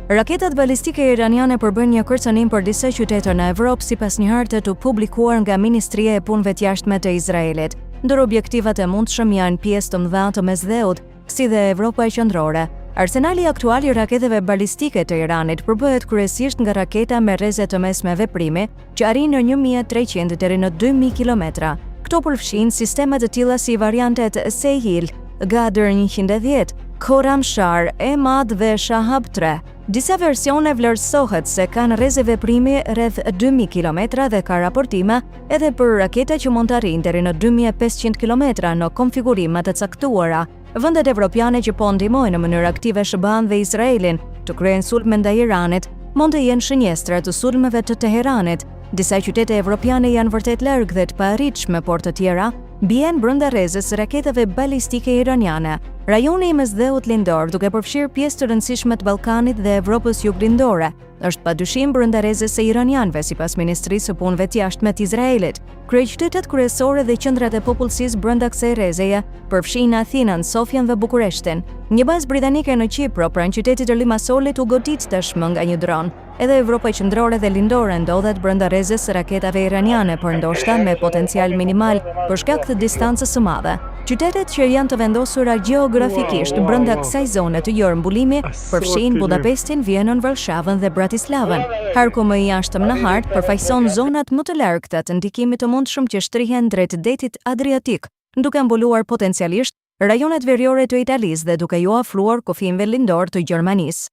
Raketat balistike iraniane përbën një kërcënim për disa qytete në Evropë sipas një harte të publikuar nga Ministria e Punëve të Jashtme të Izraelit, ndër objektivat e mundshëm janë pjesë të mëdha të Mesdheut, si dhe Evropa e Qendrore. Arsenali aktual i raketeve balistike të Iranit përbëhet kryesisht nga raketa me rreze të mesme veprimi, që arrin në 1300 deri në 2000 kilometra. Këto përfshin sisteme të tilla si variantet Sehil, Gadr 110, Khorramshahr, Emad dhe Shahab 3. Disa versione vlerësohet se kanë rreze veprimi rreth 2000 km dhe ka raportime edhe për raketa që mund të arrijnë deri në 2500 km në konfigurime të caktuara. Vendet evropiane që po ndihmojnë në mënyrë aktive SBA-n dhe Izraelin të kryejnë sulme ndaj Iranit, mund të jenë shënjestra të sulmeve të Teheranit. Disa qytete evropiane janë vërtet larg dhe të paarritshme, por të tjera bien brenda rrezës raketeve balistike iraniane. Rajoni i Mesdheut lindor, duke përfshirë pjesë të rëndësishme të Ballkanit dhe Evropës juglindore, është padyshim brenda rrezës së iranianëve sipas Ministrisë së Punëve të Jashtme të Izraelit. Kryeqytetet kryesore dhe qendrat e popullsisë brenda kësaj rrezeje përfshin Athinën, Sofjan dhe Bukureshtin. Një bazë britanike në Qipro, pranë qytetit të Limassolit, u godit tashmë nga një dron. Edhe Evropa qendrore dhe lindore ndodhet brenda rrezës së raketave iraniane, por ndoshta me potencial minimal për shkak të distancës së madhe. Qytetet që janë të vendosura gjeografikisht brenda kësaj zone të jormbulimi përfshin Budapestin, Vienën, Varshavën dhe Bratislavën. Harku më i jashtëm në hartë përfaqëson zonat më të largëta të ndikimit të mundshëm që shtrihen drejt detit Adriatik, duke mbuluar potencialisht rajonet veriore të Italisë dhe duke ju afruar kufijve lindor të Gjermanisë.